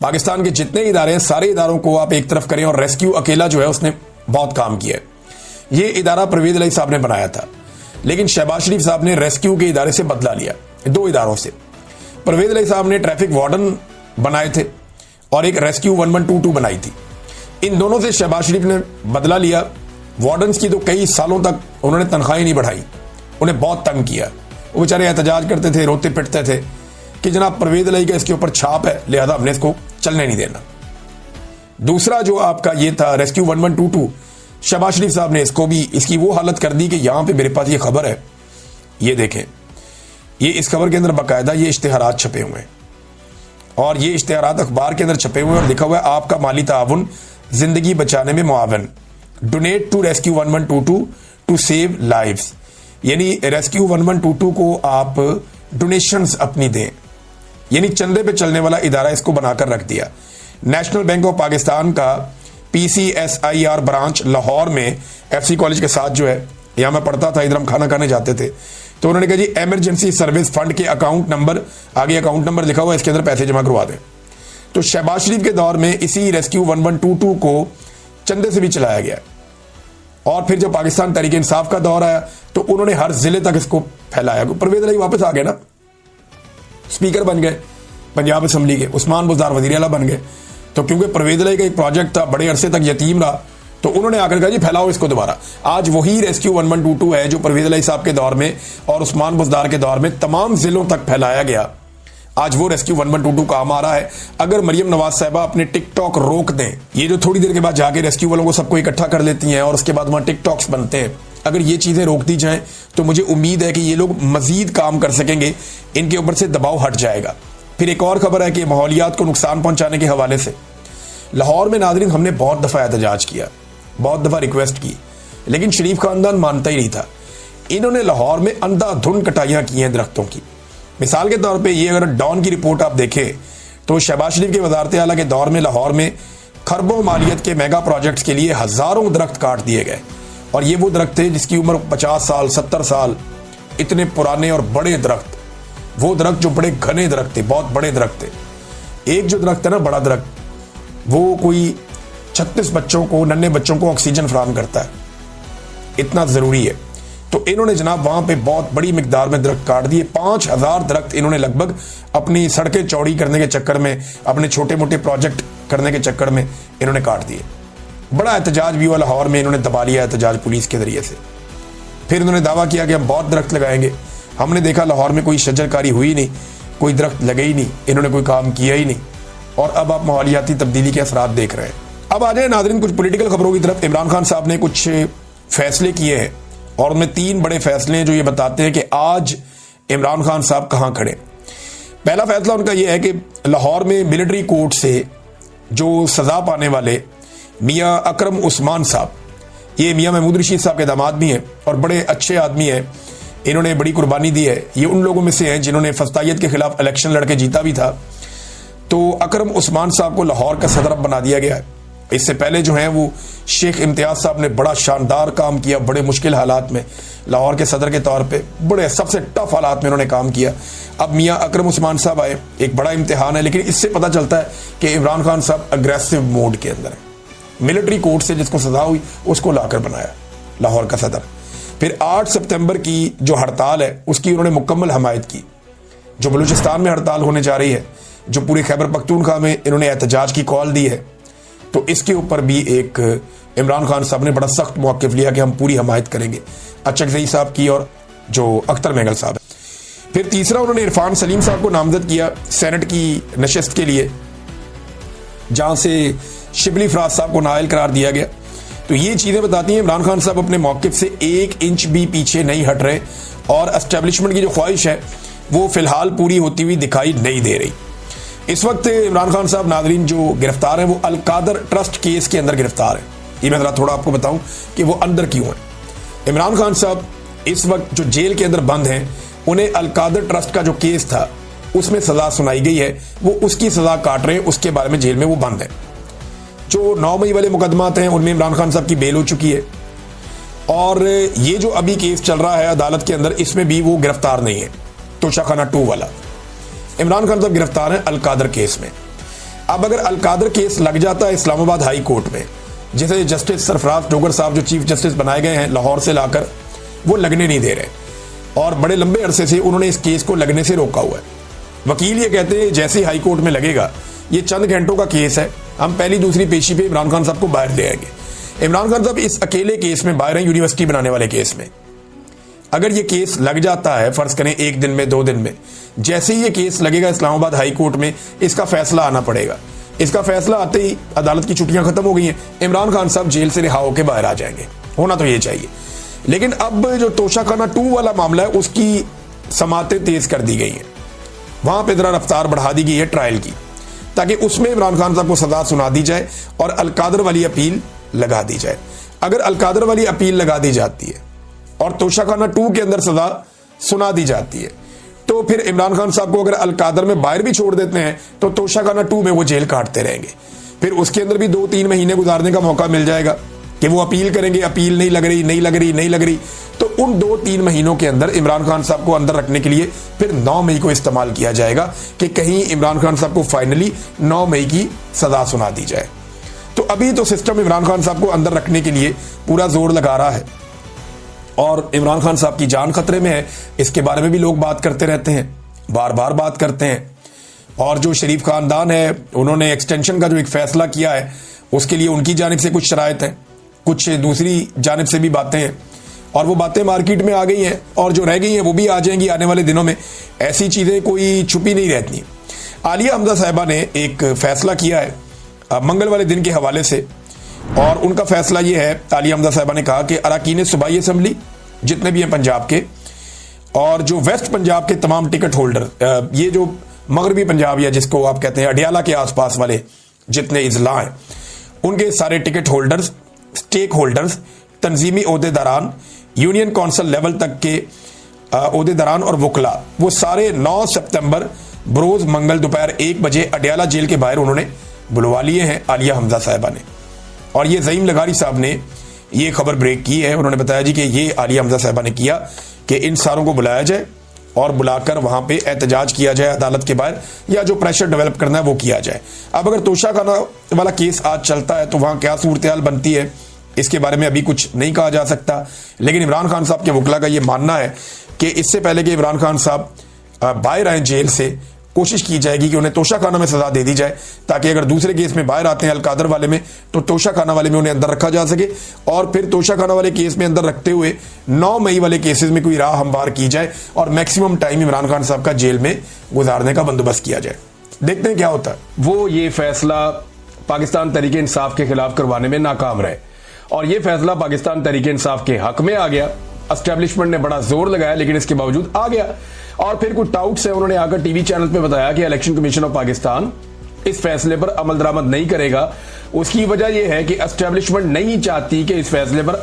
पाकिस्तान के जितने इदारे हैं सारे इदारों को आप एक तरफ करें और रेस्क्यू अकेला जो है उसने बहुत काम किया है। ये इदारा परवेज इलाही साहब ने बनाया था, लेकिन शहबाज शरीफ साहब ने रेस्क्यू के इदारे से बदला लिया। दो इदारों से परवेज इलाही साहब ने ट्रैफिक वार्डन बनाए थे और एक रेस्क्यू 1122 बनाई थी। इन दोनों से शहबाज शरीफ ने बदला लिया। वार्डन्स की तो कई सालों तक उन्होंने तनख्वाही नहीं बढ़ाई, उन्हें बहुत तंग किया। वो बेचारे एहतजाज करते थे, रोते पिटते थे कि जनाब परवेज इलाही का इसके ऊपर छाप है, लिहाजा हमने इसको चलने नहीं देना। दूसरा जो आपका ये था रेस्क्यू 1122, शहबाज शरीफ साहब ने इसको भी इसकी वो हालत कर दी कि यहां पे मेरे पास ये खबर है, ये देखें, ये इस खबर के अंदर बाकायदा ये इश्तिहारात छपे हुए हैं और ये इश्तिहारात अखबार के अंदर छपे हुए हैं और लिखा हुआ है आपका माली ताउन जिंदगी बचाने में मुआवन, donate to rescue 1122 to save lives. यानी रेस्क्यू 1122 को आप डोनेशंस अपनी दें, यानी चंदे पे चलने वाला इदारा इसको बनाकर रख दिया। नेशनल बैंक ऑफ पाकिस्तान का PCSIR ब्रांच लाहौर में FC कॉलेज के साथ जो है, यहां मैं पढ़ता था, इधर हम खाना खाने जाते थे, तो उन्होंने कहा जी इमरजेंसी सर्विस फंड के अकाउंट नंबर, आगे अकाउंट नंबर लिखा हुआ है, इसके अंदर पैसे जमा करवा दें। तो शहबाज शरीफ के दौर में इसी रेस्क्यू 1122 को चंदे से भी चलाया गया और फिर जब पाकिस्तान तहरीक इंसाफ का दौर आया तो उन्होंने हर जिले तक इसको फैलाया। परवेज इलाही वापस आ गए ना, स्पीकर बन गए पंजाब असेंबली के, उस्मान बुज़दार वज़ीर आला बन गए। तो क्योंकि परवेज इलाही का एक प्रोजेक्ट था, बड़े अरसे तक यतीम रहा, तो उन्होंने आकर कहा जी फैलाओ इसको दोबारा। आज वही रेस्क्यू 1122 है जो परवेज इलाही साहब के दौर में और उस्मान बुज़दार के दौर में तमाम जिलों तक फैलाया गया। आज वो रेस्क्यू 1122 काम आ रहा है। अगर मरियम नवाज साहबा अपने टिकटॉक रोक दें, ये जो थोड़ी देर के बाद जाके रेस्क्यू वालों को सबको इकट्ठा कर लेती हैं और उसके बाद वहां टिकटॉक्स बनते हैं, अगर ये चीजें रोक दी जाएं तो मुझे उम्मीद है कि ये लोग मजीद काम कर सकेंगे, इनके ऊपर से दबाव हट जाएगा। फिर एक और खबर है कि माहौलियात को नुकसान पहुंचाने के हवाले से लाहौर में नाज़रीन हमने बहुत दफा एहतजाज किया, बहुत दफा रिक्वेस्ट की, लेकिन शरीफ खानदान मानता ही नहीं था। इन्होंने लाहौर में अंधाधुंध कटाइयां की हैं दरख्तों की। मिसाल के तौर पे ये अगर डॉन की रिपोर्ट आप देखें तो शहबाज शरीफ के वजारत आला के दौर में लाहौर में खरबों मालियत के मेगा प्रोजेक्ट्स के लिए हजारों दरख्त काट दिए गए और ये वो दरख्त थे जिसकी उम्र 50 साल 70 साल, इतने पुराने और बड़े दरख्त, वो दरख्त जो बड़े घने दरख्त थे, बहुत बड़े दरख्त थे। एक जो दरख्त है ना, बड़ा दरख्त, वो कोई 36 बच्चों को, नन्हे बच्चों को ऑक्सीजन फराहम करता है, इतना जरूरी है। तो इन्होंने जनाब वहां पे बहुत बड़ी मिकदार में दरख्त काट दिए। 5000 दरख्त इन्होंने लगभग अपनी सड़कें चौड़ी करने के चक्कर में, अपने छोटे मोटे प्रोजेक्ट करने के चक्कर में इन्होंने काट दिए। बड़ा एहतजाज भी हुआ लाहौर में, इन्होंने दबा लिया एहतजाज पुलिस के जरिए से। फिर इन्होंने दावा किया कि हम बहुत दरख्त लगाएंगे। हमने देखा लाहौर में कोई शजरकारी हुई नहीं, कोई दरख्त लगे ही नहीं, इन्होंने कोई काम किया ही नहीं और अब आप माहौलियाती तब्दीली के असरात देख रहे हैं। अब आ जाए नाज़रीन कुछ पॉलिटिकल खबरों की तरफ। इमरान खान साहब ने कुछ फैसले किए हैं और उनमें 3 बड़े फैसले हैं जो ये बताते हैं कि आज इमरान खान साहब कहां खड़े। पहला फैसला उनका यह है कि लाहौर में मिलिट्री कोर्ट से जो सजा पाने वाले मियां अकरम उस्मान साहब, ये मियां महमूद रशीद साहब के दामाद भी हैं और बड़े अच्छे आदमी हैं, इन्होंने बड़ी कुर्बानी दी है। ये उन लोगों में से हैं जिन्होंने फस्तायत के खिलाफ इलेक्शन लड़के जीता भी था। तो अकरम उस्मान साहब को लाहौर का सदर बना दिया गया है। इससे पहले जो है वो शेख इम्तियाज साहब ने बड़ा शानदार काम किया, बड़े मुश्किल हालात में लाहौर के सदर के तौर पे, बड़े सबसे टफ हालात में उन्होंने काम किया। अब मियां अकरम उस्मान साहब आए, एक बड़ा इम्तिहान है, लेकिन इससे पता चलता है कि इमरान खान साहब अग्रेसिव मोड के अंदर है। मिलिट्री कोर्ट से जिसको सजा हुई उसको लाकर बनाया लाहौर का सदर। फिर 8 सितंबर की जो हड़ताल है उसकी उन्होंने मुकम्मल हमायत की। जो बलूचिस्तान में हड़ताल होने जा रही है, जो पूरे खैबर पख्तूनख्वा में इन्होंने एहतजाज की कॉल दी है, तो इसके ऊपर भी एक इमरान खान साहब ने बड़ा सख्त मौक़िफ़ लिया कि हम पूरी हमायत करेंगे, अचकज़ई साहब की और जो अख्तर महंगल साहब। फिर तीसरा उन्होंने इरफान सलीम साहब को नामजद किया सेनेट की नशिस्त के लिए, जहां से शिबली फराज साहब को नाअहल करार दिया गया। तो ये चीजें बताती हैं इमरान खान साहब अपने मौक़िफ़ से 1 इंच भी पीछे नहीं हट रहे और एस्टेब्लिशमेंट की जो ख्वाहिश है वो फिलहाल पूरी होती हुई दिखाई नहीं दे रही। इस वक्त इमरान खान साहब नाज़रीन जो गिरफ्तार हैं वो अल-कादर ट्रस्ट केस के अंदर गिरफ्तार है। ये मैं जरा थोड़ा आपको बताऊं कि वो अंदर क्यों है। इमरान खान साहब इस वक्त जो जेल के अंदर बंद हैं, उन्हें अल-कादर ट्रस्ट का जो केस था उसमें सजा सुनाई गई है, वो उसकी सजा काट रहे हैं, उसके बारे में जेल में वो बंद है। जो 9 मई वाले मुकदमात हैं उनमें इमरान खान साहब की बेल हो चुकी है और ये जो अभी केस चल रहा है अदालत के अंदर, इसमें भी वो गिरफ्तार नहीं है। तोशाखाना 2 वाला इमरान खान साहब गिरफ्तार हैं अल-कादर केस में। अब अगर अलकादर केस लग जाता है इस्लामाबाद हाई कोर्ट में, जैसे जस्टिस सरफराज डोगर साहब जो चीफ जस्टिस बनाए गए हैं लाहौर से लाकर, वो लगने नहीं दे रहे और बड़े लंबे अरसे से उन्होंने इस केस को लगने से रोका हुआ है। वकील ये कहते हैं जैसे हाई कोर्ट में लगेगा, ये चंद घंटों का केस है, हम पहली दूसरी पेशी पे इमरान खान साहब को बाहर ले आएंगे। इमरान खान साहब इस अकेले केस में बाहर हैं, यूनिवर्सिटी बनाने वाले केस में। अगर ये केस लग जाता है, फर्ज करें 1 दिन में 2 दिन में, जैसे ही ये केस लगेगा इस्लामाबाद हाई कोर्ट में, इसका फैसला आना पड़ेगा। इसका फैसला आते ही अदालत की छुट्टियां खत्म हो गई हैं, इमरान खान साहब जेल से रिहा होकर बाहर आ जाएंगे। होना तो ये चाहिए। लेकिन अब जो तोशाखाना 2 वाला मामला है, उसकी समातें तेज कर दी गई हैं। वहां पर जरा रफ्तार बढ़ा दी गई है ट्रायल की, ताकि उसमें इमरान खान साहब को सजा सुना दी जाए और अलकादर वाली अपील लगा दी जाए। अगर अलकादर वाली अपील लगा दी जाती है और तोशाखाना 2 के अंदर सजा सुना दी जाती है, तो फिर इमरान खान साहब को अगर अलकादर में बाहर भी छोड़ देते हैं तो तोशाखाना 2 में वो जेल काटते रहेंगे। फिर उसके अंदर भी 2-3 महीने गुजारने का मौका मिल जाएगा कि वो अपील करेंगे, अपील नहीं लग रही, तो उन 2-3 महीनों के अंदर इमरान खान साहब को अंदर रखने के लिए फिर 9 मई को इस्तेमाल किया जाएगा कि कहीं इमरान खान साहब को फाइनली 9 मई की सजा सुना दी जाए। तो अभी तो सिस्टम इमरान खान साहब को अंदर रखने के लिए पूरा जोर लगा रहा है और इमरान खान साहब की जान खतरे में है। इसके बारे में भी लोग बात करते रहते हैं, बार बार बात करते हैं। और जो शरीफ खानदान है, उन्होंने एक्सटेंशन का जो एक फैसला किया है, उसके लिए उनकी जानिब से कुछ शराइत हैं, कुछ दूसरी जानिब से भी बातें हैं, और वो बातें मार्केट में आ गई हैं और जो रह गई हैं वो भी आ जाएंगी आने वाले दिनों में। ऐसी चीज़ें कोई छुपी नहीं रहती। आलिया हमजा साहिबा ने एक फैसला किया है मंगल वाले दिन के हवाले से, और उनका फैसला ये है, आलिया हमजा साहिबा ने कहा कि अरकान सूबाई असम्बली जितने भी हैं पंजाब के, और जो वेस्ट पंजाब के तमाम टिकट होल्डर, ये जो मगरबी पंजाब या जिसको आप कहते हैं अडियाला के आसपास वाले जितने इजला हैं, उनके सारे टिकट होल्डर्स, स्टेक होल्डर्स, तंजीमी ओहदेदारान, यूनियन कौंसिल लेवल तक के ओहदेदारान और वकला, वो सारे 9 सितंबर बरोज मंगल दोपहर 1 बजे अडियाला जेल के बाहर उन्होंने बुलवा लिए हैं आलिया हमजा साहिबा ने। और ये ज़ईम लगारी साहब ने ये खबर ब्रेक की है। उन्होंने बताया जी कि ये आलिया हमजा साहिबा ने किया कि इन सारों को बुलाया जाए और बुलाकर वहां पे एहतजाज किया जाए अदालत के बाहर, या जो प्रेशर डेवलप करना है वो किया जाए। अब अगर तोशाखाना वाला केस आज चलता है तो वहां क्या सूरत-ए-हाल बनती है, इसके बारे में अभी कुछ नहीं कहा जा सकता। लेकिन इमरान खान साहब के वकला का ये मानना है कि इससे पहले कि इमरान खान साहब बाहर आए जेल से, कोशिश की जाएगी कि उन्हें तोशाखाना में सजा दे दी जाए, ताकि अगर दूसरे केस में बाहर आते हैं अलकादर वाले में, तो तोशाखाना वाले में उन्हें अंदर रखा जा सके, और फिर तोशाखाना वाले केस में अंदर रखते हुए 9 मई वाले केसेस में कोई राह हमवार की जाए और मैक्सिमम टाइम इमरान खान साहब का जेल में गुजारने का बंदोबस्त किया जाए। देखते हैं क्या होता है। वो ये फैसला पाकिस्तान तहरीक इंसाफ के खिलाफ करवाने में नाकाम रहे और ये फैसला पाकिस्तान तहरीक इंसाफ के हक में आ गया। एस्टेब्लिशमेंट ने बड़ा जोर लगाया लेकिन इसके बावजूद आ गया। और फिर कुछ डाउट्स है, उन्होंने आकर टीवी चैनल पे बताया कि इलेक्शन कमीशन ऑफ पाकिस्तान इस फैसले पर अमल दरामद नहीं करेगा। उसकी वजह यह है कि एस्टेब्लिशमेंट नहीं चाहती कि इस फैसले पर